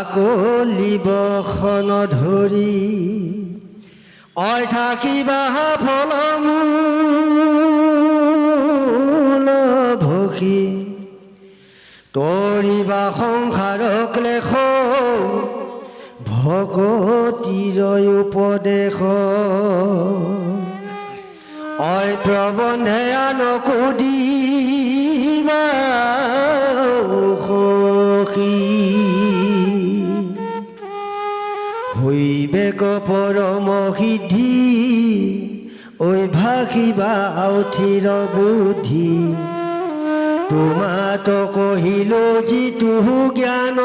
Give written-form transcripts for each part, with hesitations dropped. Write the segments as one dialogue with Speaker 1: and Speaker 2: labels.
Speaker 1: বাকলি বখন ধৰি অই থাকিবা ফলমূল ভসি তৰিবা সংসাৰক লেখ ভকতিৰ উপদেশ অই প্ৰবন্ধে আনকো দিবা সখী হৈবেক পৰম সিদ্ধি ঐ ভাষিবা উঠিৰ বুদ্ধি তোমাত কহিলো যিটো জ্ঞান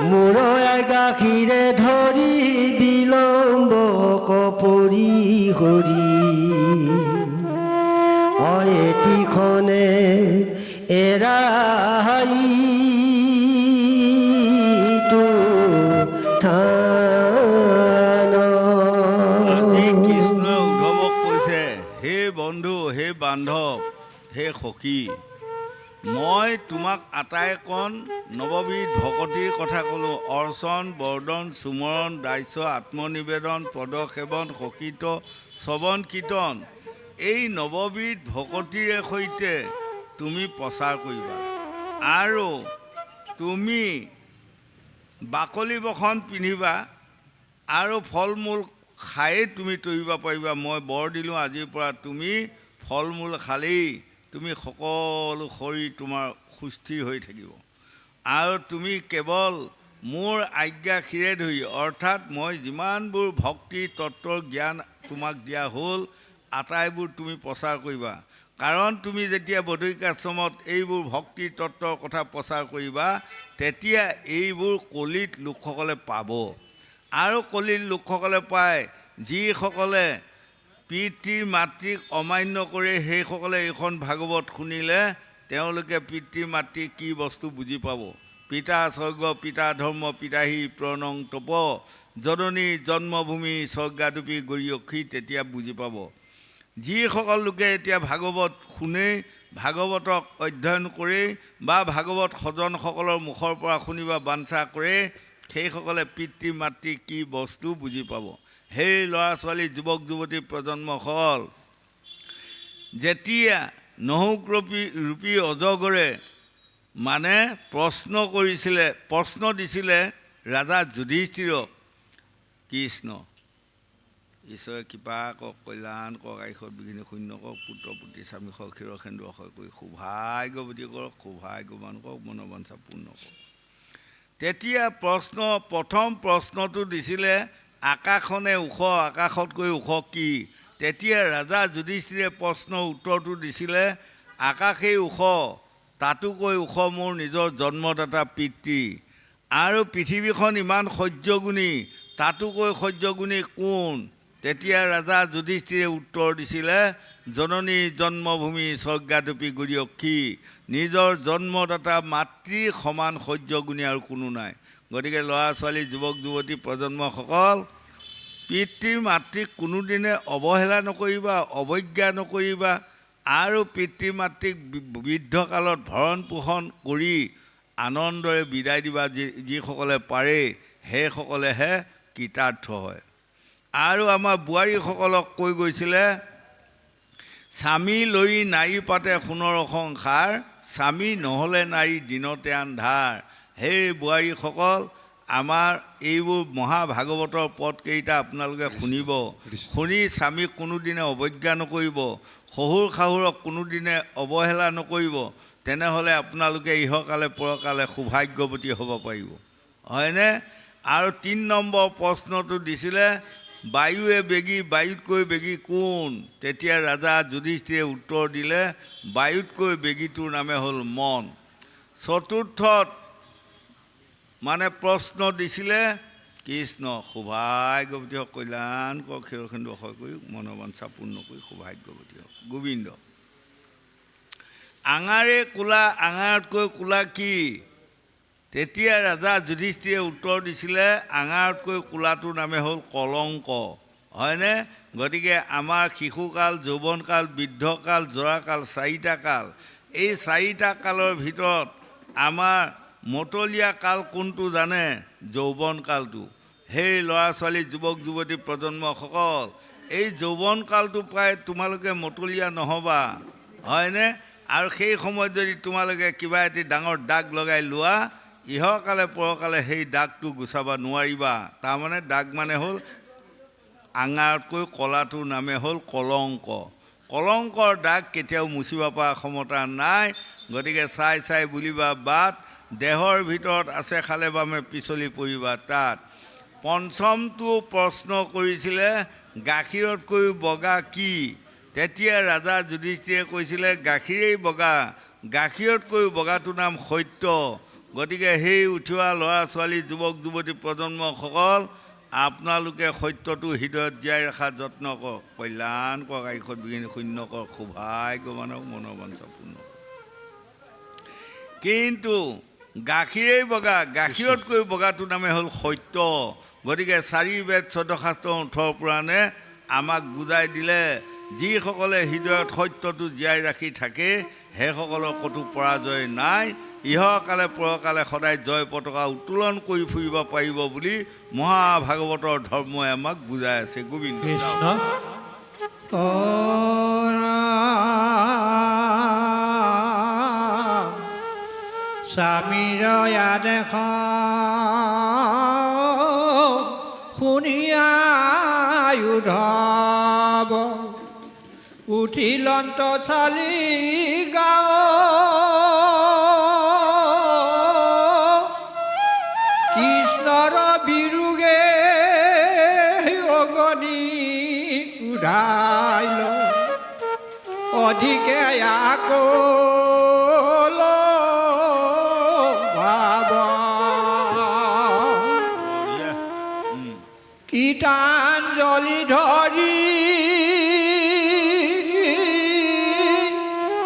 Speaker 1: মোৰ গাখীৰে ধৰি বিলম্ব কপৰি হৰি এটিখনে এৰাই
Speaker 2: কৃষ্ণই উদ্ধৱক কৈছে, হে বন্ধু, হে বান্ধৱ, হে সখী, মই তোমাক আটাইকণ নৱবিধ ভকতিৰ কথা ক'লোঁ। অৰ্চন, বৰ্ধন, সুমৰণ, দাস্য, আত্মনিবেদন, পদসেৱন, সখিত, শ্ৰৱণ, কীৰ্তন, এই নৱবিধ ভকতিৰে সৈতে তুমি প্ৰচাৰ কৰিবা। আৰু তুমি বাকলি বখন পিন্ধিবা আৰু ফল মূল খায়েই তুমি তৰিব পাৰিবা। মই বৰ দিলোঁ, আজিৰ পৰা তুমি ফল মূল খালেই তুমি সকলো শৰীৰ তোমাৰ সুস্থিৰ হৈ থাকিব। আৰু তুমি কেৱল মোৰ আজ্ঞাশিৰে ধৰি, অৰ্থাৎ মই যিমানবোৰ ভক্তি তত্ত্বৰ জ্ঞান তোমাক দিয়া হ'ল আটাইবোৰ তুমি প্ৰচাৰ কৰিবা। কাৰণ তুমি যেতিয়া বদৰিকাশ্ৰমত এইবোৰ ভক্তি তত্ত্বৰ কথা প্ৰচাৰ কৰিবা, তেতিয়া এইবোৰ কলিত লোকসকলে পাব। আৰু কলিত লোকসকলে পায় যিসকলে পিতৃ মাতৃক অমান্য কৰে, সেইসকলে এইখন ভাগৱত শুনিলে তেওঁলোকে পিতৃ মাতৃক কি বস্তু বুজি পাব। পিতা স্বৰ্গ, পিতা ধৰ্ম, পিতাহি প্ৰণং তপ, জননী জন্মভূমি স্বৰ্গাদপি গৰিয়সী, তেতিয়া বুজি পাব। যিসকল লোকে এতিয়া ভাগৱত শুনে, ভাগৱতক অধ্যয়ন কৰে বা ভাগৱত সজনসকলৰ মুখৰ পৰা শুনিব বাঞ্ছা কৰে, সেইসকলে পিতৃ মাতৃ কি বস্তু বুজি পাব। সেই ল'ৰা ছোৱালী, যুৱক যুৱতী প্ৰজন্মসকল, যেতিয়া নহুকৰূপী অজগৰে মানে প্ৰশ্ন দিছিলে ৰাজা যুধিষ্ঠিৰক, কৃষ্ণ ঈশ্বৰে কৃপা কৰক, কল্যাণ কৰক, আয়ুষত বিঘিনি শূন্য কৰক, পুত্ৰ পুত্ৰী স্বামী ক্ষীৰ সেন্দু অক্ষয় কৰি সৌভাগ্যৱতী কৰক, সৌভাগ্যৱান কৰক, মনোবাঞ্ছা পূৰ্ণ কৰক। তেতিয়া প্ৰথম প্ৰশ্নটো দিছিলে আকাশনে ওখ, আকাশতকৈ ওখ কি? তেতিয়া ৰাজা যুধিষ্ঠিৰে প্ৰশ্নৰ উত্তৰটো দিছিলে আকাশেই ওখ, তাতোকৈ ওখ মোৰ নিজৰ জন্মদাতা পিতৃ। আৰু পৃথিৱীখন ইমান সহ্যগুণী, তাতোকৈ সহ্যগুণী কোন? তেতিয়া ৰাজা যুধিষ্ঠিৰে উত্তৰ দিছিলে জননী জন্মভূমি স্বৰ্গাদপি গৰিয়সী, নিজৰ জন্মদাতা মাতৃৰ সমান সহ্যগুণী আৰু কোনো নাই। গতিকে ল'ৰা ছোৱালী, যুৱক যুৱতী প্ৰজন্মসকল, পিতৃ মাতৃক কোনোদিনে অৱহেলা নকৰিবা, অৱজ্ঞা নকৰিবা। আৰু পিতৃ মাতৃক বৃদ্ধকালত ভৰণ পোষণ কৰি আনন্দৰে বিদায় দিবা। যিসকলে পাৰে সেইসকলেহে কৃতাৰ্থ হয়। আৰু আমাৰ বোৱাৰীসকলক কৈ গৈছিলে, স্বামী লৰি নাৰী পাতে সোণৰ সংসাৰ, স্বামী নহ'লে নাৰী দিনতে আন্ধাৰ। সেই বোৱাৰীসকল, আমাৰ এইবোৰ মহাভাগৱতৰ পদকেইটা আপোনালোকে শুনিব, শুনি স্বামীক কোনোদিনে অৱজ্ঞা নকৰিব, শহুৰ শাহুৰক কোনোদিনে অৱহেলা নকৰিব। তেনেহ'লে আপোনালোকে ইহকালে পৰকালে সৌভাগ্যৱতী হ'ব পাৰিব, হয়নে? আৰু ৩ নম্বৰ প্ৰশ্নটো দিছিলে বায়ুৱে বেগী, বায়ুতকৈ বেগী কোন? তেতিয়া ৰাজা যুধিষ্ঠিৰে উত্তৰ দিলে বায়ুতকৈ বেগীটোৰ নামে হ'ল মন। চতুৰ্থত মানে প্ৰশ্ন দিছিলে কৃষ্ণ, সৌভাগ্যৱতী হওক, কল্যাণ কৰক, ক্ষীৰসেন্দু অক্ষয় কৰি মনোবাঞ্ছা পূৰ্ণ কৰি সৌভাগ্যৱতী হওক। গোবিন্দ। আঙাৰে কোলা, আঙাৰতকৈ কোলা কি? তেতিয়া ৰাজা যুধিষ্ঠিৰে উত্তৰ দিছিলে আঙাৰতকৈ কোলাটোৰ নামে হ'ল কলংক, হয়নে? গতিকে আমাৰ শিশুকাল, যৌৱনকাল, বৃদ্ধকাল, জৰাকাল, 4টা কাল, এই চাৰিটা কালৰ ভিতৰত আমাৰ মতলীয়া কাল কোনটো জানে? যৌৱন কালটো। সেই ল'ৰা ছোৱালী যুৱক যুৱতী প্ৰজন্মসকল, এই যৌৱন কালটো প্ৰায় তোমালোকে মতলীয়া নহ'বা, হয়নে? আৰু সেই সময়ত যদি তোমালোকে কিবা এটি ডাঙৰ দাগ লগাই লোৱা, ইহকালে পৰকালে সেই দাগটো গুচাব নোৱাৰিবা। তাৰমানে দাগ মানে হ'ল আঙাৰতকৈ কলাটোৰ নামে হ'ল কলংক। কলংকৰ দাগ কেতিয়াও মুচিব পৰা ক্ষমতা নাই। গতিকে চাই চাই বুলিবা বাট, দেহৰ ভিতৰত আছে খালে বামে পিছলি পৰিবা তাত। পঞ্চমটো প্ৰশ্ন কৰিছিলে গাখীৰতকৈ বগা কি? তেতিয়া ৰাজা যুধিষ্ঠিৰে কৈছিলে গাখীৰেই বগা, গাখীৰতকৈ বগাটোৰ নাম সত্য। গতিকে সেই উঠোৱা ল'ৰা ছোৱালী যুৱক যুৱতী প্ৰজন্মসকল, আপোনালোকে সত্যটো হৃদয়ত জীয়াই ৰখাৰ যত্ন কৰক। কল্যাণ কৰক, আয়ুষত বিঘিনি শূন্য কৰক, সৌভাগ্যৱানক মনৰ বাঞ্ছা পূৰ্ণ কৰক। কিন্তু গাখীৰেই বগা, গাখীৰতকৈ বগাটোৰ নামে হ'ল সত্য। গতিকে 4 বেদ 14 শাস্ত্ৰ 18 পুৰাণে আমাক বুজাই দিলে, যিসকলে হৃদয়ত সত্যটো জীয়াই ৰাখি থাকে সেইসকলৰ ক'তো পৰাজয় নাই। ইহকালে পৰকালে সদায় জয় পতাকা উত্তোলন কৰি ফুৰিব পাৰিব বুলি মহাভাগৱতৰ ধৰ্মই আমাক বুজাই আছে। গোবিন্দ
Speaker 3: কৃষ্ণ স্বামীৰ আদেশ শুনিয়ায়ুধৱ উঠিলন্ত চালি গাঁও কৃষ্ণৰ বিৰোগে অগণি উধাইল অধিকে আকৌ গীতাঞ্জলি ধৰি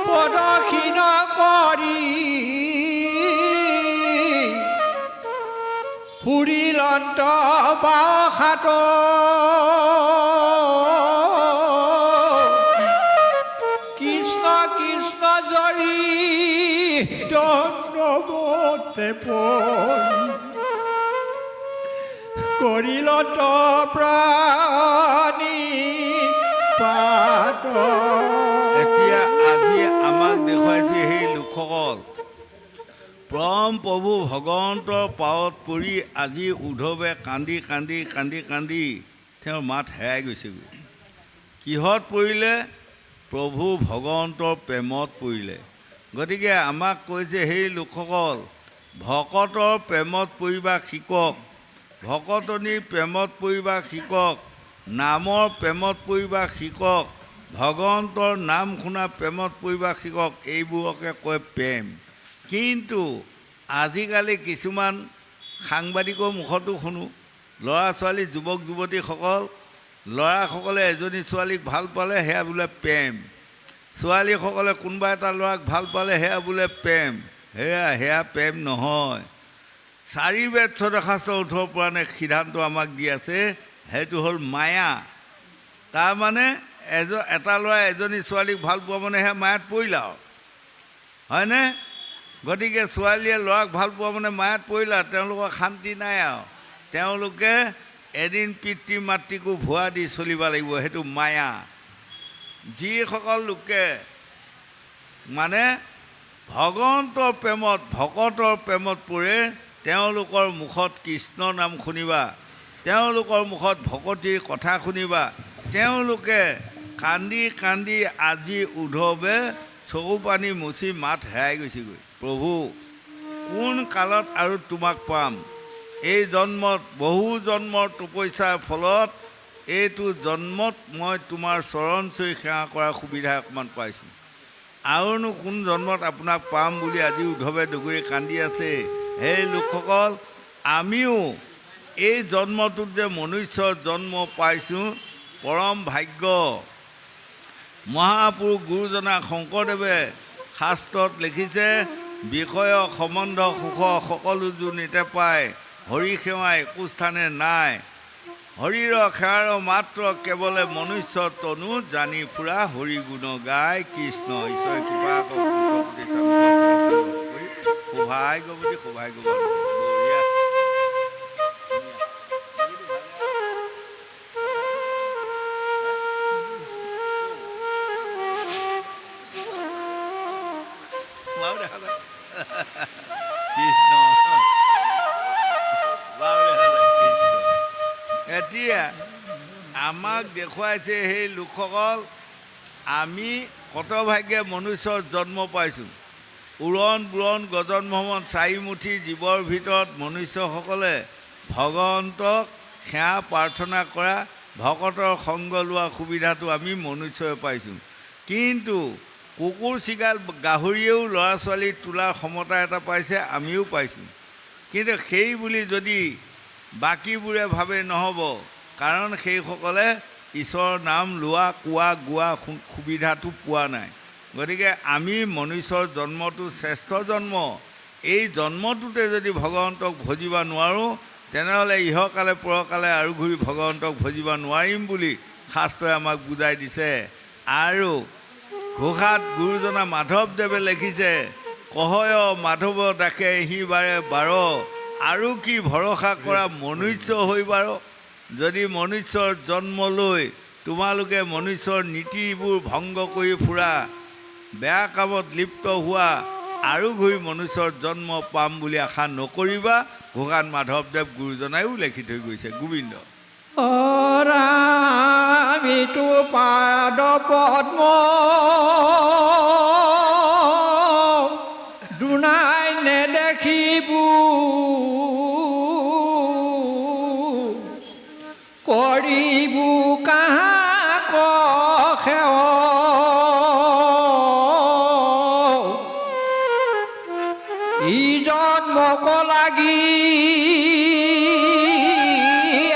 Speaker 3: প্ৰদক্ষিণ কৰি ফুৰিলন্ত বাসাত কৃষ্ণ কৃষ্ণ জৰি দণ্ডৱতে পৰি কৰিলত প্ৰাণী পাত।
Speaker 2: এতিয়া আজি আমাক দেখুৱাইছে সেই লোকসকল পৰম প্ৰভু ভগৱন্তৰ পাৱত পৰি আজি উদ্ধৱে কান্দি কান্দি কান্দি কান্দি তেওঁৰ মাত হেৰাই গৈছেগৈ। কিহত পৰিলে? প্ৰভু ভগৱন্তৰ প্ৰেমত পৰিলে। গতিকে আমাক কৈছে সেই লোকসকল ভকতৰ প্ৰেমত পৰিবা শিকক, ভকতনীৰ প্ৰেমত পৰিবা শিকক, নামৰ প্ৰেমত পৰিবা শিকক, ভগৱন্তৰ নাম শুনা প্ৰেমত পৰিবা শিকক। এইবোৰকে কয় প্ৰেম। কিন্তু আজিকালি কিছুমান সাংবাদিকৰ মুখতো শুনো, ল'ৰা ছোৱালী যুৱক যুৱতীসকল, ল'ৰাসকলে এজনী ছোৱালীক ভাল পালে সেয়া বোলে প্ৰেম, ছোৱালীসকলে কোনোবা এটা ল'ৰাক ভাল পালে সেয়া বোলে প্ৰেম। সেয়া প্ৰেম নহয়। 4 বেদ 14 শাস্ত্ৰ 18 পুৰাণে সিদ্ধান্ত আমাক দি আছে, সেইটো হ'ল মায়া। তাৰমানে এটা ল'ৰাই এজনী ছোৱালীক ভাল পোৱা মানে সেয়া মায়াত পৰিলা আৰু, হয়নে? গতিকে ছোৱালীয়ে ল'ৰাক ভাল পোৱা মানে মায়াত পৰিলা, তেওঁলোকৰ শান্তি নাই আৰু। তেওঁলোকে এদিন পিতৃ মাতৃকো ভুৱা দি চলিব লাগিব, সেইটো মায়া। যিসকল লোকে মানে ভগৱন্তৰ প্ৰেমত ভকতৰ প্ৰেমত পৰে, তেওঁলোকৰ মুখত কৃষ্ণ নাম শুনিবা, তেওঁলোকৰ মুখত ভকতিৰ কথা শুনিবা। তেওঁলোকে কান্দি কান্দি আজি উদ্ধৱে চকু পানী মুচি মাত হেৰাই গৈছেগৈ। প্ৰভু কোন কালত আৰু তোমাক পাম? এই জন্মত বহু জন্মৰ তপস্যাৰ ফলত এইটো জন্মত মই তোমাৰ চৰণ চুই সেৱা কৰাৰ সুবিধা অকণমান পাইছোঁ। আৰুনো কোন জন্মত আপোনাক পাম বুলি আজি উদ্ধৱে ডগৰি কান্দি আছে। সেই লোকসকল, আমিও এই জন্মটোত যে মনুষ্যৰ জন্ম পাইছোঁ পৰম ভাগ্য। মহাপুৰুষ গুৰুজনা শংকৰদেৱে শাস্ত্ৰত লিখিছে, বিষয় সম্বন্ধ সুখ সকলো জোনিতে পায়, হৰি সেৱা একো স্থানে নাই, হৰিৰ সেৱাৰ মাত্ৰ কেৱলে মনুষ্য তনু, জানি ফুৰা হৰি গুণ গায় কৃষ্ণ। ঈশ্বৰে কৃপা কৰক। সৌভাগ্যৱান বঢ়িয়া বাৰু দেখা যায় কৃষ্ণ বাৰু দেখা যায় কৃষ্ণ এতিয়া আমাক দেখুৱাইছে সেই লোকসকল আমি কত ভাগ্যে মনুষ্যৰ জন্ম পাইছোঁ উৰণ বুৰণ গজন ভ্ৰমণ চাৰিমুঠি জীৱৰ ভিতৰত মনুষ্যসকলে ভগৱন্তক সেৱা প্ৰাৰ্থনা কৰা ভকতৰ সংগ লোৱা সুবিধাটো আমি মনুষ্যই পাইছোঁ কিন্তু কুকুৰ চিগাল গাহৰিয়েও ল'ৰা ছোৱালী তোলাৰ ক্ষমতা এটা পাইছে আমিও পাইছোঁ কিন্তু সেই বুলি যদি বাকীবোৰে ভাবে নহ'ব কাৰণ সেইসকলে ঈশ্বৰৰ নাম লোৱা কোৱা গোৱা সুবিধাটো পোৱা নাই গতিকে আমি মনুষ্যৰ জন্মটো শ্ৰেষ্ঠ জন্ম এই জন্মটোতে যদি ভগৱন্তক ভজিব নোৱাৰোঁ তেনেহ'লে ইহকালে পৰকালে আৰু ঘূৰি ভগৱন্তক ভজিব নোৱাৰিম বুলি শাস্ত্ৰই আমাক বুজাই দিছে আৰু ঘোষাত গুৰুজনা মাধৱদেৱে লিখিছে কহয় মাধৱ দাসে সি বাৰে বাৰ আৰু কি ভৰসা কৰা মনুষ্য হৈ বাৰ যদি মনুষ্যৰ জন্ম লৈ তোমালোকে মনুষ্যৰ নীতিবোৰ ভংগ কৰি ফুৰা বেয়া কামত লিপ্ত হোৱা আৰু ঘূৰি মনুষ্যৰ জন্ম পাম বুলি আশা নকৰিবা ঘোষাত মাধৱদেৱ গুৰুজনায়ো লিখি থৈ গৈছে গোবিন্দ
Speaker 3: ৰামিতো পাদ পদ্ম দুনাই নেদেখিবো কৰিবো কাহাক সেৱ ই জন্মক লাগি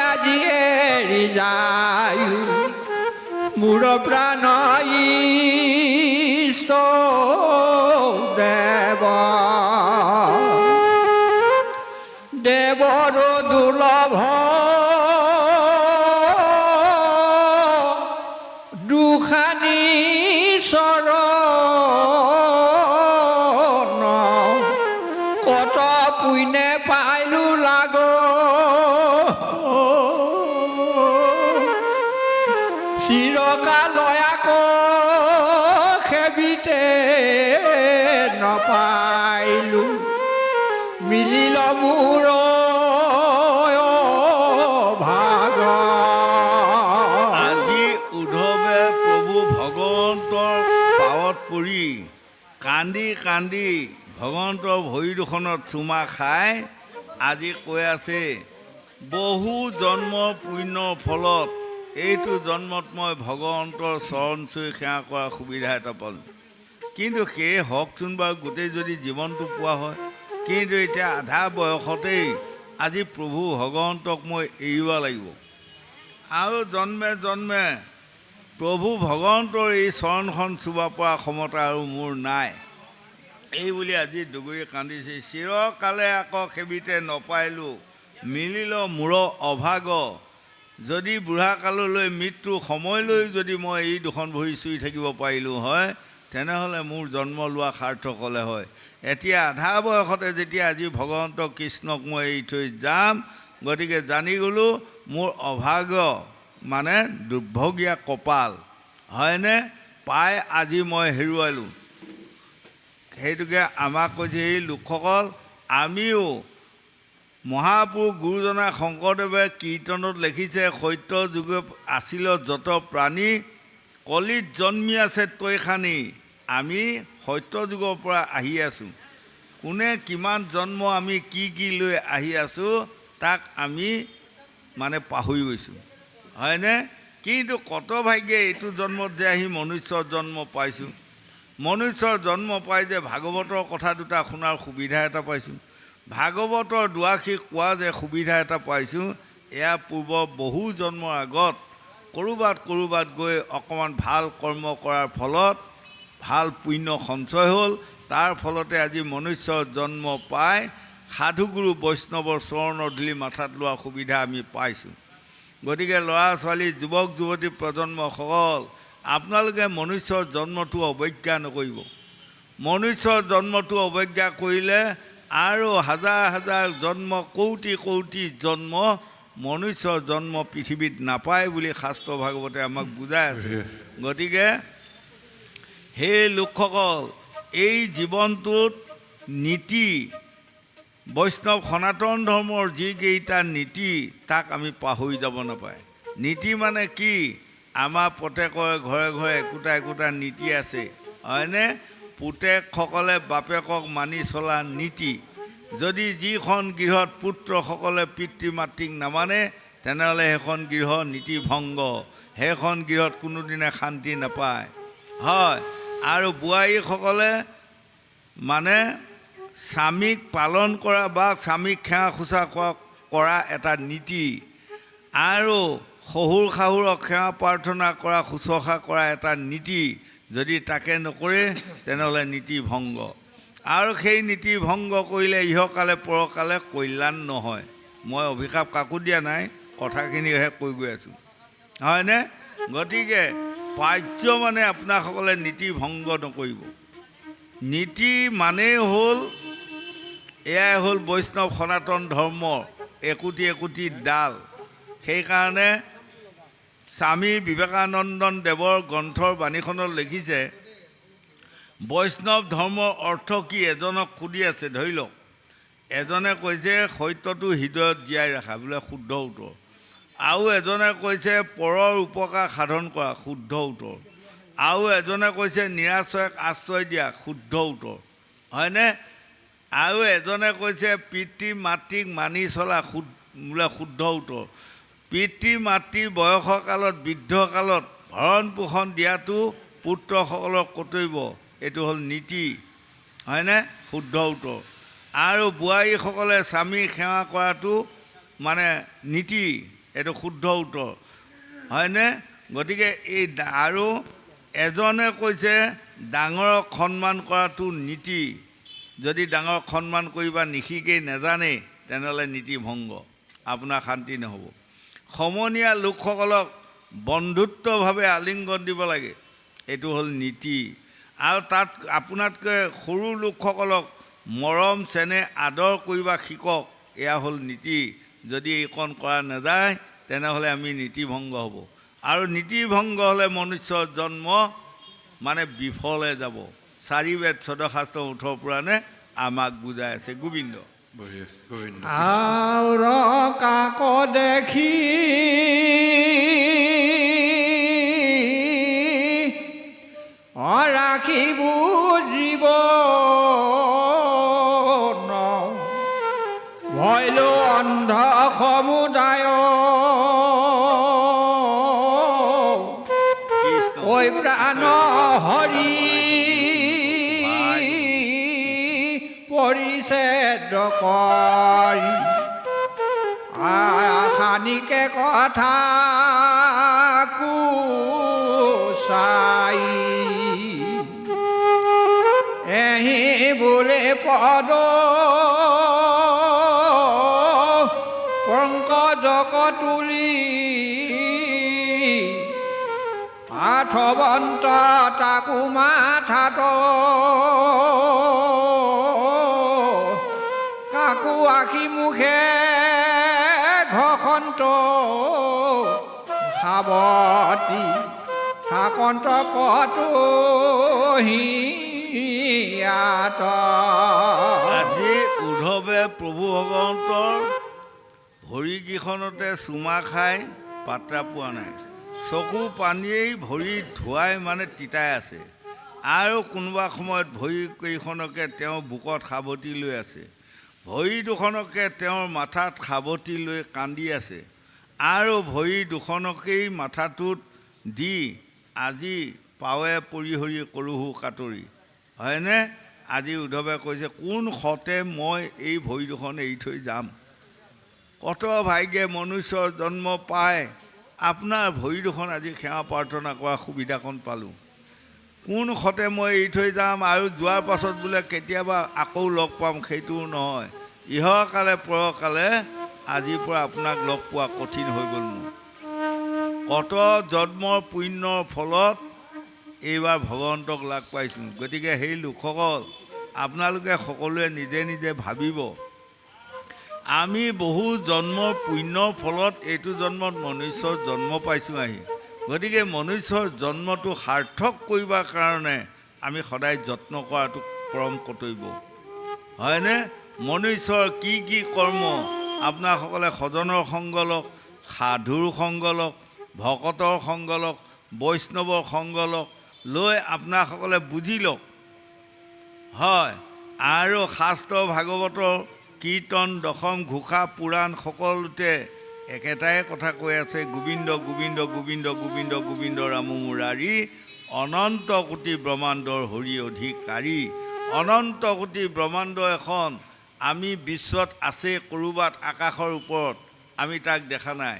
Speaker 3: আজি এৰি যায় মোৰ প্ৰাণ ইষ্ট দেৱ দেৱৰ দুৰ্লভ দুখানি চৰণ কত পুণ্যে পাইলো লাগ চিৰকালয় আকৌ সেবিতে নপাইলো মিলিল মোৰ ভাগ
Speaker 2: আজি উদ্ধৱে প্ৰভু ভগৱন্তৰ পাৱত পৰি কান্দি কান্দি ভগৱন্তৰ ভৰি দুখনত চুমা খাই আজি কৈ আছে বহু জন্ম পুণ্যৰ ফলত এইটো জন্মত মই ভগৱন্তৰ চৰণ চুই সেৱা কৰাৰ সুবিধা এটা পালোঁ কিন্তু সেই হওকচোন বাৰু গোটেই যদি জীৱনটো পোৱা হয় কিন্তু এতিয়া আধা বয়সতেই আজি প্ৰভু ভগৱন্তক মই এৰিব লাগিব আৰু জন্মে জন্মে প্ৰভু ভগৱন্তৰ এই চৰণখন চুব পৰা ক্ষমতা আৰু মোৰ নাই এই বুলি আজি দুগুৰি কান্দিছে চিৰকালে আকৌ সেবিতে নপাইলোঁ মিলিল মূৰ অভাগ যদি বুঢ়া কাললৈ মৃত্যু সময়লৈ যদি মই এই দুখন ভৰি চুই থাকিব পাৰিলোঁ হয় তেনেহ'লে মোৰ জন্ম লোৱা সাৰ্থক হ'লে হয় এতিয়া আধা বয়সতে যেতিয়া আজি ভগৱন্ত কৃষ্ণক মই এৰি থৈ যাম গতিকে জানি গ'লোঁ মোৰ অভাগ্য মানে দুৰ্ভগীয়া কপাল হয়নে পাই আজি মই হেৰুৱালোঁ সেইটোকে আমাক কৈছে এই লোকসকল আমিও মহাপুৰুষ গুৰুজনা শংকৰদেৱে কীৰ্তনত লিখিছে সত্য যুগে আছিল যত প্ৰাণী কলিত জন্মি আছে তৈখানি আমি সত্য যুগৰ পৰা আহি আছোঁ কোনে কিমান জন্ম আমি কি লৈ আহি আছোঁ তাক আমি মানে পাহৰি গৈছোঁ হয়নে কিন্তু কত ভাগ্যে এইটো জন্মত যে আহি মনুষ্যৰ জন্ম পাইছোঁ মনুষ্যৰ জন্ম পাই যে ভাগৱতৰ কথা দুটা শুনাৰ সুবিধা এটা পাইছোঁ ভাগৱতৰ দুআষি কোৱা যে সুবিধা এটা পাইছোঁ এয়া পূৰ্ব বহু জন্মৰ আগত ক'ৰবাত গৈ অকণমান ভাল কৰ্ম কৰাৰ ফলত ভাল পুণ্য সঞ্চয় হ'ল তাৰ ফলতে আজি মনুষ্যৰ জন্ম পাই সাধুগুৰু বৈষ্ণৱৰ চৰণৰ ধূলি মাথাত লোৱা সুবিধা আমি পাইছোঁ গতিকে ল'ৰা ছোৱালী যুৱক যুৱতী প্ৰজন্মসকল আপোনালোকে মনুষ্যৰ জন্মটো অৱজ্ঞা নকৰিব মনুষ্যৰ জন্মটো অৱজ্ঞা কৰিলে আৰু হাজাৰ হাজাৰ জন্ম কৌটি কৌটি জন্ম মনুষ্যৰ জন্ম পৃথিৱীত নাপায় বুলি শাস্ত্ৰ ভাগৱতে আমাক বুজাই আছে গতিকে সেই লোকসকল এই জীৱনটোত নীতি বৈষ্ণৱ সনাতন ধৰ্মৰ যিকেইটা নীতি তাক আমি পাহৰি যাব নাপায় নীতি মানে কি আমাৰ প্ৰত্যেকৰে ঘৰে ঘৰে একোটা একোটা নীতি আছে হয়নে পুতেকসকলে বাপেকক মানি চলা নীতি যদি যিখন গৃহত পুত্ৰসকলে পিতৃ মাতৃক নামানে তেনেহ'লে সেইখন গৃহ নীতি ভংগ সেইখন গৃহত কোনোদিনে শান্তি নাপায় হয় আৰু বোৱাৰীসকলে মানে স্বামীক পালন কৰা বা স্বামীক সেৱা শুশ্ৰূষা কৰা এটা নীতি আৰু শহুৰ শাহুৰক সেৱা প্ৰাৰ্থনা কৰা শুশ্ৰূষা কৰা এটা নীতি যদি তাকে নকৰে তেনেহ'লে নীতি ভংগ আৰু সেই নীতি ভংগ কৰিলে ইহকালে পৰকালে কল্যাণ নহয় মই অভিশাপ কাকো দিয়া নাই কথাখিনিহে কৈ গৈ আছোঁ হয়নে গতিকে পাৰ্য মানে আপোনাসকলে নীতি ভংগ নকৰিব নীতি মানেই হ'ল এয়াই হ'ল বৈষ্ণৱ সনাতন ধৰ্মৰ একোটি একোটি ডাল সেইকাৰণে স্বামী বিবেকানন্দন দেৱৰ গ্ৰন্থৰ বাণীখনত লিখিছে বৈষ্ণৱ ধৰ্মৰ অৰ্থ কি এজনক সুধি আছে ধৰি লওক এজনে কৈছে সত্যটো হৃদয়ত জীয়াই ৰখা বোলে শুদ্ধ উত্তৰ আৰু এজনে কৈছে পৰৰ উপকাৰ সাধন কৰা শুদ্ধ উত্তৰ আৰু এজনে কৈছে নিৰাশ্ৰয়ক আশ্ৰয় দিয়া শুদ্ধ উত্তৰ হয়নে আৰু এজনে কৈছে পিতৃ মাতৃক মানি চলা বোলে শুদ্ধ উত্তৰ পিতৃ মাতৃৰ বয়সৰ কালত বৃদ্ধকালত ভৰণ পোষণ দিয়াটো পুত্ৰসকলক কৰ্তব্য এইটো হ'ল নীতি হয়নে শুদ্ধ উত্তৰ আৰু বোৱাৰীসকলে স্বামীক সেৱা কৰাটো মানে নীতি এইটো শুদ্ধ উত্তৰ হয়নে গতিকে এই আৰু এজনে কৈছে ডাঙৰক সন্মান কৰাটো নীতি যদি ডাঙৰক সন্মান কৰিবা নিশিকেই নাজানে তেনেহ'লে নীতি ভংগ আপোনাৰ শান্তি নহ'ব সমনীয়া লোকসকলক বন্ধুত্বভাৱে আলিংগন দিব লাগে এইটো হ'ল নীতি আৰু তাত আপোনাতকৈ সৰু লোকসকলক মৰম চেনেহ আদৰ কৰিবা শিকক এয়া হ'ল নীতি যদি এইকণ কৰা নাযায় তেনেহ'লে আমি নীতি ভংগ হ'ব আৰু নীতি ভংগ হ'লে মনুষ্যৰ জন্ম মানে বিফলে যাব 4 বেদ ছদশাস্ত্ৰ 18 পুৰাণে আমাক বুজাই আছে গোবিন্দ
Speaker 3: আউৰ কাক দেখি ৰাখিব জীৱ ভৈলো অন্ধ সমুদায় ঐ প্ৰাণ হৰি পৰিছেদ কৰি খানিকে কথা কুচাই এহি বোলে পদ পংকজক তুলি আঠবন্ত তাকো মাথাত কাকো আখি মুখে ঘখন্ত সাৱতী থাকন্ত কতো হিয়াত
Speaker 2: আজি উদ্ধৱে প্ৰভু ভগৱন্তৰ ভৰিকেইখনতে চুমা খাই পাত্ৰা পোৱা নাই চকু পানীয়েই ভৰি ধুৱাই মানে তিতাই আছে আৰু কোনোবা সময়ত ভৰিকেইখনকে তেওঁ বুকত সাৱটি লৈ আছে ভৰি দুখনকে তেওঁৰ মাথাত সাৱটি লৈ কান্দি আছে আৰু ভৰি দুখনকেই মাথাটোত দি আজি পাৱে পৰিহৰি কৰোহো কাটৰি হয়নে আজি উদ্ধৱে কৈছে কোন সতে মই এই ভৰি দুখন এৰি থৈ যাম কত ভাগ্যে মনুষ্যৰ জন্ম পায় আপোনাৰ ভৰি দুখন আজি সেৱা প্ৰাৰ্থনা কৰা সুবিধাকণ পালোঁ কোন সতে মই এৰি থৈ যাম আৰু যোৱাৰ পাছত বোলে কেতিয়াবা আকৌ লগ পাম সেইটোও নহয় ইহকালে পৰকালে আজিৰ পৰা আপোনাক লগ পোৱা কঠিন হৈ গ'ল মোৰ কত জন্মৰ পুণ্যৰ ফলত এইবাৰ ভগৱন্তক লাগ পাইছোঁ গতিকে সেই লোকসকল আপোনালোকে সকলোৱে নিজে নিজে ভাবিব আমি বহু জন্মৰ পুণ্যৰ ফলত এইটো জন্মত মনুষ্যৰ জন্ম পাইছোঁ আহি গতিকে মনুষ্যৰ জন্মটো সাৰ্থক কৰিবৰ কাৰণে আমি সদায় যত্ন কৰাটো পৰম কৰ্তব্য হয়নে মনুষ্যৰ কি কি কৰ্ম আপোনাসকলে সজনৰ সংগ লওক সাধুৰ সংগ লওক ভকতৰ সংগ লওক বৈষ্ণৱৰ সংগ লওক লৈ আপোনাসকলে বুজি লওক হয় আৰু শাস্ত্ৰ ভাগৱতৰ কীৰ্তন দশম ঘোষা পুৰাণ সকলোতে একেটাই কথা কৈ আছে গোবিন্দ গোবিন্দ গোবিন্দ গোবিন্দ গোবিন্দ ৰাম মুৰাৰী অনন্ত কোটি ব্ৰহ্মাণ্ডৰ হৰি অধিকাৰী অনন্ত কোটি ব্ৰহ্মাণ্ড এখন আমি বিশ্বত আছে ক'ৰবাত আকাশৰ ওপৰত আমি তাক দেখা নাই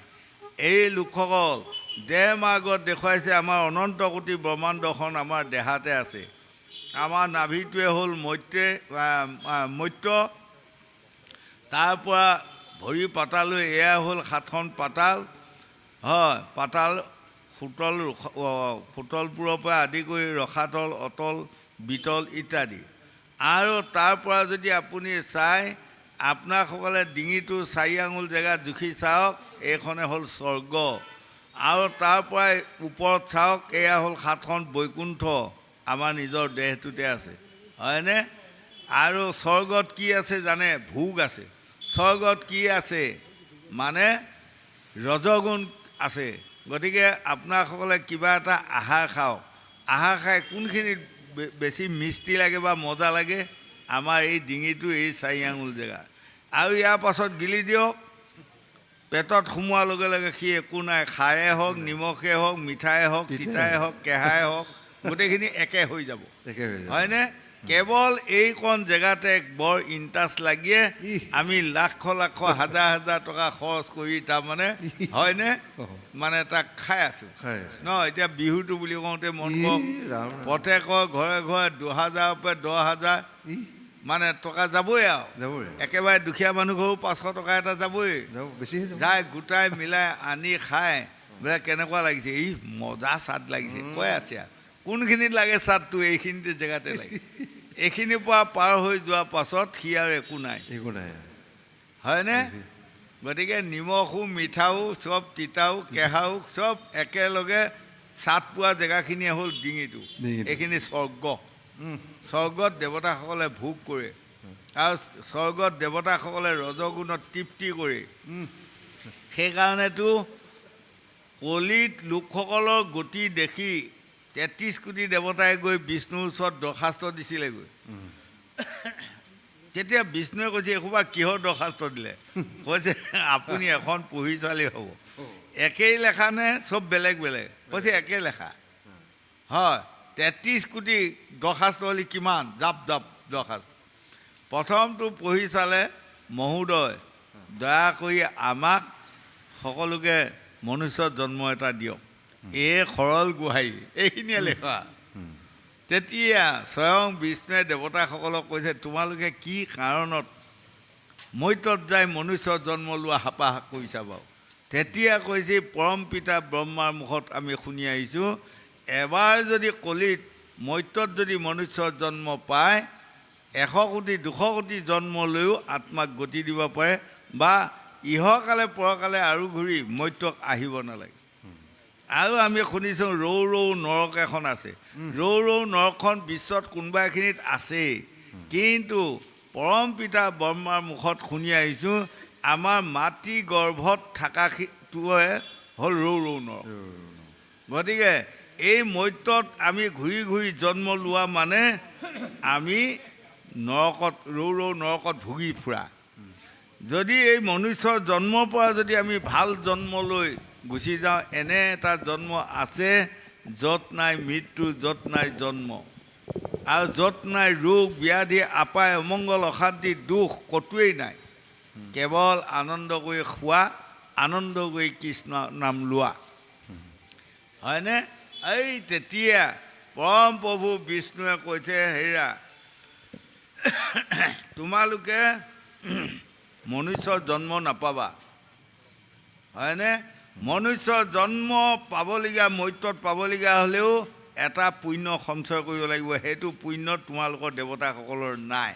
Speaker 2: এই লোকসকল দেহ মাৰ্গত দেখুৱাইছে আমাৰ অনন্ত কোটি ব্ৰহ্মাণ্ডখন আমাৰ দেহাতে আছে আমাৰ নাভিটোৱে হ'ল মৈত্ৰ তাৰ পৰা ভৰি পাতালৈ এয়া হ'ল 7খন পাতাল হয় পাতাল ফুটলপুৰৰ পৰা আদি কৰি ৰসাতল অতল বিতল ইত্যাদি আৰু তাৰ পৰা যদি আপুনি চাই আপোনাসকলে ডিঙিটো 4 আঙুল জেগাত জুখি চাওক এইখনে হ'ল স্বৰ্গ আৰু তাৰ পৰাই ওপৰত চাওক এয়া হ'ল 7খন বৈকুণ্ঠ আমাৰ নিজৰ দেহটোতে আছে হয়নে আৰু স্বৰ্গত কি আছে জানে ভোগ আছে স্বৰ্গত কি আছে মানে ৰজগুণ আছে গতিকে আপোনাসকলে কিবা এটা আহাৰ খাওক আহাৰ খাই কোনখিনিত বেছি মিষ্টি লাগে বা মজা লাগে আমাৰ এই ডিঙিটো এই 4 আঙুল জেগা আৰু ইয়াৰ পাছত গিলি দিয়ক পেটত সোমোৱাৰ লগে লগে সি একো নাই খাৰে হওক নিমখে হওক মিঠাই হওক তিতাই হওক কেহাই হওক গোটেইখিনি একে হৈ যাব হয়নে কেৱল এইকণ জেগাতে বৰ ইণ্টাৰেষ্ট লাগিয়ে আমি লাখ লাখ হাজাৰ হাজাৰ টকা খৰচ কৰি তাৰমানে হয়নে মানে তাক খাই আছোঁ ন এতিয়া বিহুটো বুলি কওঁতে মন কওক প্ৰত্যেকৰ ঘৰে ঘৰে 2000 পৰা 10,000 মানে টকা যাবই আৰু একেবাৰে দুখীয়া মানুহ ঘৰো 500 টকা এটা যাবই যায় গোটাই মিলাই আনি খাই বোলে কেনেকুৱা লাগিছে এই মজা স্বাদ লাগিছে কৈ আছে কোনখিনিত লাগে স্বাদটো এইখিনিতে জেগাতে লাগে এইখিনিৰ পৰা পাৰ হৈ যোৱাৰ পাছত সি আৰু একো নাই হয়নে গতিকে নিমখো মিঠাও চব তিতাও কেহাও চব একেলগে স্বাদ পোৱা জেগাখিনিয়ে হ'ল ডিঙিটো এইখিনি স্বৰ্গত দেৱতাসকলে ভোগ কৰে আৰু স্বৰ্গত দেৱতাসকলে ৰজগুণত তৃপ্তি কৰে সেইকাৰণেতো কলিত লোকসকলৰ গতি দেখি 33 কোটি দেৱতাই গৈ বিষ্ণুৰ ওচৰত দৰখাস্ত দিছিলেগৈ তেতিয়া বিষ্ণুৱে কৈছে এসোপা কিহৰ দৰখাস্ত দিলে কৈছে আপুনি এখন পঢ়ি চালেই হ'ব একেই লেখা নে চব বেলেগ বেলেগ কৈছে একে লেখা হয় 33 কোটি দৰখাস্ত হ'লে কিমান জাপ জাপ দৰখাস্ত প্ৰথমটো পঢ়ি চালে মহোদয় দয়া কৰি আমাক সকলোকে মনুষ্যৰ জন্ম এটা দিয়ক এই সৰল গোহাঁই এইখিনিয়ে লেখা তেতিয়া স্বয়ং বিষ্ণুৱে দেৱতাসকলক কৈছে তোমালোকে কি কাৰণত মৈত্ৰত যাই মনুষ্যৰ জন্ম লোৱা হাপাহাস কৰিছা বাৰু তেতিয়া কৈছে পৰম পিতা ব্ৰহ্মাৰ মুখত আমি শুনি আহিছোঁ এবাৰ যদি কলিত মৈত্ৰত যদি মনুষ্যৰ জন্ম পায় 100 কোটি 200 কোটি জন্ম লৈও আত্মাক গতি দিব পাৰে বা ইহকালে পৰকালে আৰু ঘূৰি মৈত্ৰক আহিব নালাগে আৰু আমি শুনিছোঁ ৰৌ ৰৌ নৰক এখন আছে ৰৌ ৰৌ নৰকখন বিশ্বত কোনোবা এখিনিত আছেই কিন্তু পৰম পিতা ব্ৰহ্মাৰ মুখত শুনি আহিছোঁ আমাৰ মাতৃ গৰ্ভত থকাটোৱে হ'ল ৰৌ ৰৌ নৰক গতিকে এই মৈত্ৰত আমি ঘূৰি ঘূৰি জন্ম লোৱা মানে আমি নৰকত ৰৌ ৰৌ নৰকত ভুগি ফুৰা যদি এই মনুষ্যৰ জন্মৰ পৰা যদি আমি ভাল জন্ম লৈ গুচি যাওঁ এনে এটা জন্ম আছে য'ত নাই মৃত্যু য'ত নাই জন্ম আৰু য'ত নাই ৰোগ ব্যাধি আপায় অমংগল অশান্তি দুখ ক'তোৱেই নাই কেৱল আনন্দ কৰি খোৱা আনন্দ কৰি কৃষ্ণ নাম লোৱা হয়নে এই তেতিয়া পৰম প্ৰভু বিষ্ণুৱে কৈছে হেৰা তোমালোকে মনুষ্যৰ জন্ম নাপাবা হয়নে মনুষ্যৰ জন্ম পাবলগীয়া মৈত্ৰত পাবলগীয়া হ'লেও এটা পুণ্য সঞ্চয় কৰিব লাগিব। সেইটো পুণ্য তোমালোকৰ দেৱতাসকলৰ নাই।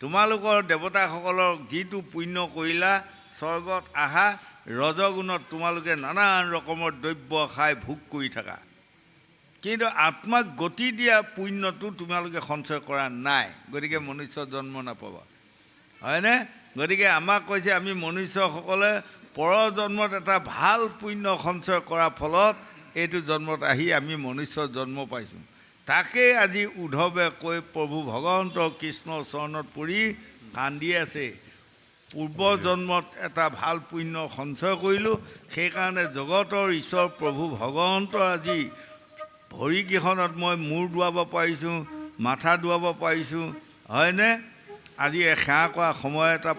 Speaker 2: তোমালোকৰ দেৱতাসকলৰ যিটো পুণ্য কৰিলা, স্বৰ্গত আহা ৰজগুণত তোমালোকে নানান ৰকমৰ দ্ৰব্য খাই ভোগ কৰি থাকা, কিন্তু আত্মাক গতি দিয়া পুণ্যটো তোমালোকে সঞ্চয় কৰা নাই। গতিকে মনুষ্য জন্ম নাপাবা, হয়নে? গতিকে আমাক কৈছে আমি মনুষ্যসকলে পৰজন্মত এটা ভাল পুণ্য সঞ্চয় কৰাৰ ফলত এইটো জন্মত আহি আমি মনুষ্য জন্ম পাইছোঁ। তাকেই আজি উদ্ধৱে কৈ প্ৰভু ভগৱন্ত কৃষ্ণৰ চৰণত পৰি কান্দি আছে। পূৰ্বজন্মত এটা ভাল পুণ্য সঞ্চয় কৰিলোঁ, সেইকাৰণে জগতৰ ঈশ্বৰ প্ৰভু ভগৱন্তৰ আজি ভৰিকেইখনত মই মূৰ দোৱাব পাৰিছোঁ, মাথা দোৱাব পাৰিছোঁ, হয়নে? আজি সেৱা কৰা সময় এটা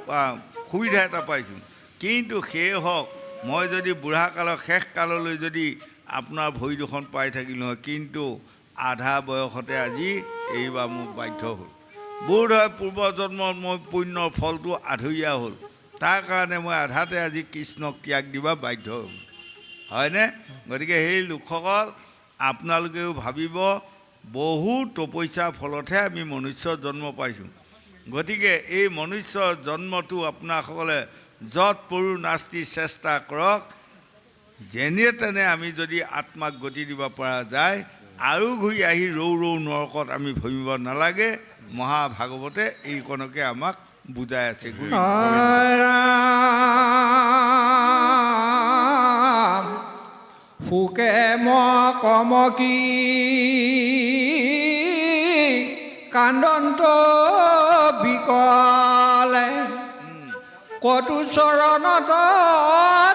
Speaker 2: সুবিধা এটা পাইছোঁ। কিন্তু সেয়ে হওক, মই যদি বুঢ়া কালৰ শেষ কাললৈ যদি আপোনাৰ ভৰি দুখন পাই থাকিলোঁ হয়, কিন্তু আধা বয়সতে আজি এইবাৰ মোক বাধ্য হ'ল। বোধ হয় পূৰ্বজন্মত মই পুণ্যৰ ফলটো আধৰুৱা হ'ল, তাৰ কাৰণে মই আধাতে আজি কৃষ্ণক ত্যাগ দিবা বাধ্য হ'ল, হয়নে? গতিকে সেই লোকসকল আপোনালোকেও ভাবিব, বহু তপস্যাৰ ফলতহে আমি মনুষ্য জন্ম পাইছোঁ। গতিকে এই মনুষ্য জন্মটো আপোনাসকলে যৎ পৰো নাস্তি চেষ্টা কৰক। যেনে তেনে আমি যদি আত্মাক গতি দিব পৰা যায়, আৰু ঘূৰি আহি ৰৌ ৰৌ নৰকত আমি ভমিব নালাগে। মহাভাগৱতে এইকণকে আমাক বুজাই আছে।
Speaker 3: সুকে কম কি কান্দন্ত বিকলে কটু চৰণত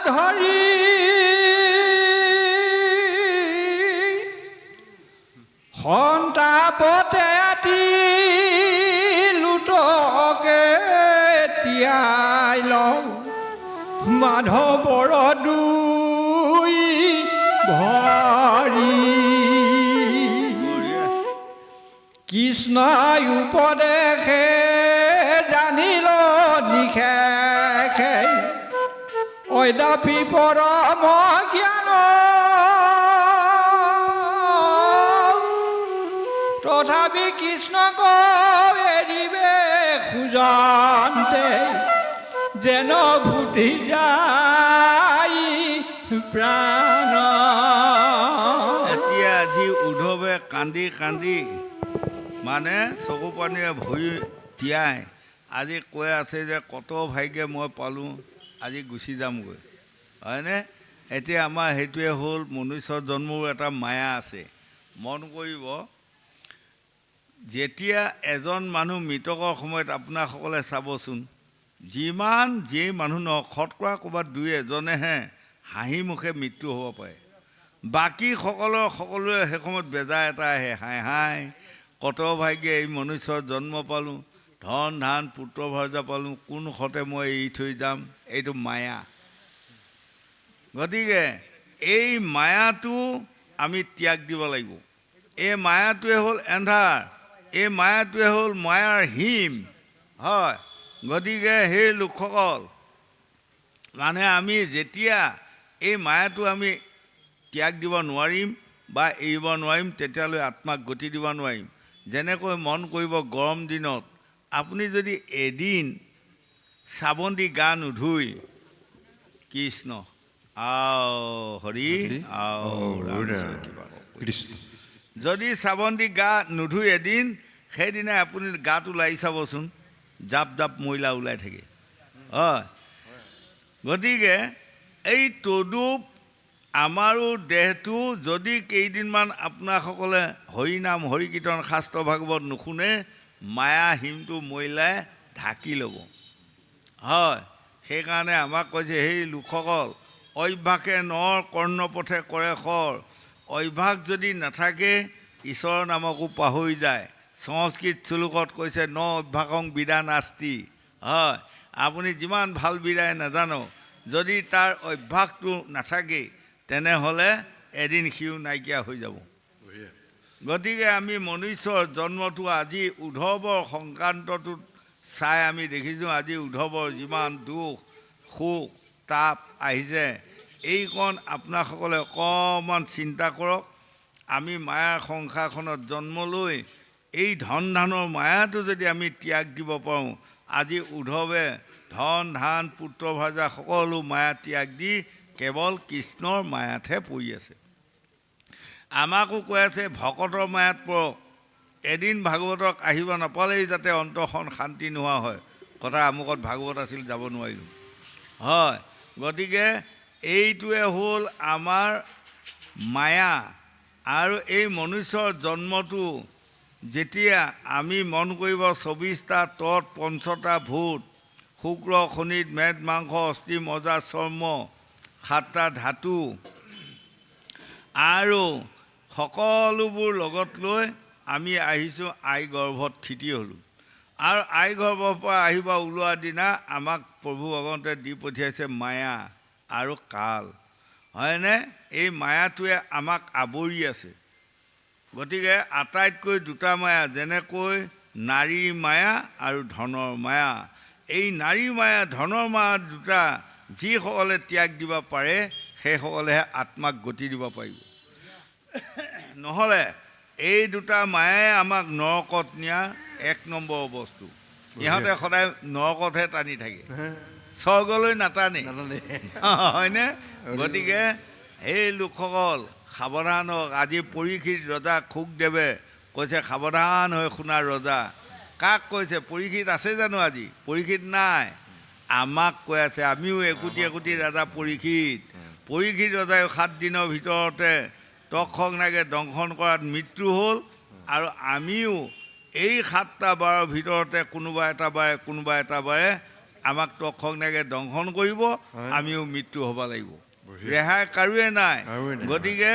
Speaker 3: ধৰি সন্তাপতে আতি লুটকে তিয়াই লওঁ মাধৱৰ দুই ভৰি। কৃষ্ণই উপদেশে জানিল নিশেষে অদ্যাপি পৰম জ্ঞান তথাপি কৃষ্ণক এৰিবে খোজন্তে যেন ভূতি যায় প্ৰাণ।
Speaker 2: এতিয়া আজি উদ্ধৱে কান্দি কান্দি মানে চকু পানীৰে ভৰি তিয়াই আজি কৈ আছে যে কত ভাগ্যে মই পালোঁ, আজি গুচি যামগৈ, হয়নে? এতিয়া আমাৰ সেইটোৱে হ'ল মনুষ্য জন্মৰো এটা মায়া আছে। মন কৰিব, যেতিয়া এজন মানুহ মৃতকৰ সময়ত আপোনাসকলে চাবচোন, যিমান যিয়ে মানুহ নহওক শতকৰা ক'ৰবাত দুই এজনেহে হাঁহি মুখে মৃত্যু হ'ব পাৰে। বাকী সকলোৰে সেই সময়ত বেজাৰ এটা আহে, হাই হাই কত ভাগ্যে এই মনুষ্য জন্ম পালোঁ, ধন ধান পুত্ৰ ভৰজা পালোঁ, কোন সতে মই এৰি থৈ যাম। এইটো মায়া। গতিকে এই মায়াটো আমি ত্যাগ দিব লাগিব। এই মায়াটোৱে হ'ল এন্ধাৰ, এই মায়াটোৱে হ'ল মায়াৰ হিম, হয়। গতিকে সেই লোকসকল মানে আমি যেতিয়া এই মায়াটো আমি ত্যাগ দিব নোৱাৰিম বা এৰিব নোৱাৰিম, তেতিয়ালৈ আত্মাক গতি দিব নোৱাৰিম। যেনেকৈ মন কৰিব, গৰম দিনত আপুনি যদি এদিন চাবোন দি গা নুধুই, কৃষ্ণ আও হৰি আও যদি চাবোন দি গা নুধুই এদিন, সেইদিনাই আপুনি গাটো লাৰি চাবচোন, জাপ জাপ ময়লা ওলাই থাকে, হয়। গতিকে এই তদুপ আমাৰো দেহটো যদি কেইদিনমান আপোনাসকলে হৰিনাম হৰি কীৰ্তন শাস্ত্ৰ ভাগৱত নুশুনে, মায়া হিমটো ময়লাই ঢাকি ল'ব, হয়। সেইকাৰণে আমাক কৈছে, সেই লোকসকল অভ্যাসে নৰ কৰ্ণপথে কৰে খৰ। অভ্যাস যদি নাথাকে ঈশ্বৰৰ নামকো পাহৰি যায়। সংস্কৃত শ্লোকত কৈছে ন অভ্যাসং বিদা নাস্তি, হয়। আপুনি যিমান ভাল বিদায় নাজানো, যদি তাৰ অভ্যাসটো নাথাকে তেনেহ'লে এদিন সিও নাইকিয়া হৈ যাব। গতিকে আমি মনুষ্যৰ জন্মটো আজি উদ্ধৱৰ সংক্ৰান্তটোত চাই আমি দেখিছোঁ, আজি উদ্ধৱৰ যিমান দুখ সুখ তাপ আহিছে, এইকণ আপোনাসকলে অকণমান চিন্তা কৰক। আমি মায়াৰ সংসাৰখনত জন্ম লৈ এই ধন ধানৰ মায়াটো যদি আমি ত্যাগ দিব পাৰোঁ, আজি উদ্ধৱে ধন ধান পুত্ৰ ভজা সকলো মায়া ত্যাগ দি কেৱল কৃষ্ণৰ মায়াতহে পৰি আছে। আমাকো কৈ আছে ভকতৰ মায়াত পৰক, এদিন ভাগৱতক আহিব নাপালেই যাতে অন্তৰখন শান্তি নোহোৱা হয়। কথা আমুকত ভাগৱত আছিল, যাব নোৱাৰিলোঁ হয়। গতিকে এইটোৱে হ'ল আমাৰ মায়া। আৰু এই মনুষ্যৰ জন্মটো যেতিয়া আমি মন কৰিব 24টা তৎ 5টা ভূত, শুক্ৰ শনিত মেদ মাংস অস্থি মজা চৰ্ম 7টা ধাতু আৰু সকলোবোৰ লগত লৈ আমি আহিছোঁ আই গৰ্ভত থিতি হ'লোঁ। আৰু আই গৰ্ভৰ পৰা আহিব ওলোৱা দিনা আমাক প্ৰভু ভগৱন্তে দি পঠিয়াইছে মায়া আৰু কাল, হয়নে? এই মায়াটোৱে আমাক আৱৰি আছে। গতিকে আটাইতকৈ দুটা মায়া, যেনেকৈ নাৰী মায়া আৰু ধনৰ মায়া। এই নাৰী মায়া ধনৰ মায়া দুটা যিসকলে ত্যাগ দিব পাৰে সেইসকলেহে আত্মাক গতি দিব পাৰিব। নহ'লে এই দুটা মায়াই আমাক নৰকত নিয়া 1 নম্বৰ বস্তু। ইহঁতে সদায় নৰকতহে টানি থাকে, স্বৰ্গলৈ নাটানে, হয়নে? গতিকে এই লোকসকল সাৱধান হওক। আজি পৰীক্ষিত ৰজা শুকদেৱে কৈছে সাৱধান হৈ শুনা ৰজা। কাক কৈছে? পৰীক্ষিত আছে জানো আজি? পৰীক্ষিত নাই, আমাক কৈ আছে। আমিও একোটি একোটি ৰাজা পৰীক্ষিত। পৰীক্ষিত ৰজাই 7 দিনৰ ভিতৰতে তক্ষকনাগে দংশন কৰাত মৃত্যু হ'ল। আৰু আমিও এই 7টা বাৰৰ ভিতৰতে কোনোবা এটা বাৰে আমাক তক্ষকনাগে দংশন কৰিব, আমিও মৃত্যু হ'ব লাগিব। ৰেহাই কাৰোৱে নাই। গতিকে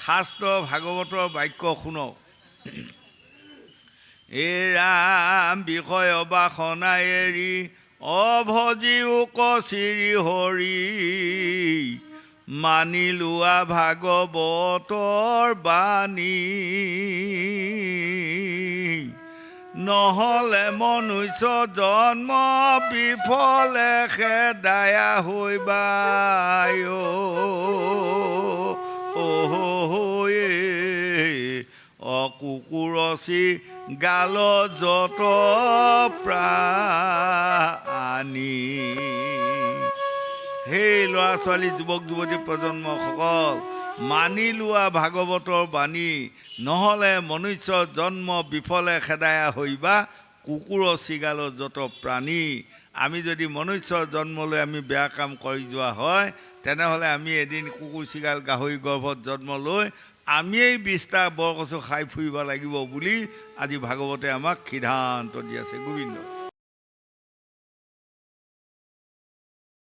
Speaker 2: শাস্ত্ৰ ভাগৱতৰ বাক্য শুনক। এ ৰাম বিষয় বাসনা এৰি অভজিও কচিৰি হৰি, মানি লোৱা ভাগৱতৰ বাণী, নহ'লে মনুষ্য জন্ম বিফলে খেদায়া হৈবা অকুকুৰচি গাল যত প্ৰাণী। সেই ল'ৰা ছোৱালী যুৱক যুৱতী প্ৰজন্মসকল, মানি লোৱা ভাগৱতৰ বাণী, নহ'লে মনুষ্য জন্ম বিফলে খেদায়া হৈবা কুকুৰ চিগাল যত প্ৰাণী। আমি যদি মনুষ্যৰ জন্ম লৈ আমি বেয়া কাম কৰি যোৱা হয়, তেনেহ'লে আমি এদিন কুকুৰ চিগাল গাহৰি গৰ্ভত জন্ম লৈ আমিয়েই 20টা বৰকচু খাই ফুৰিব লাগিব বুলি আজি ভাগৱতে আমাক সিদ্ধান্ত দি আছে। গোবিন্দ।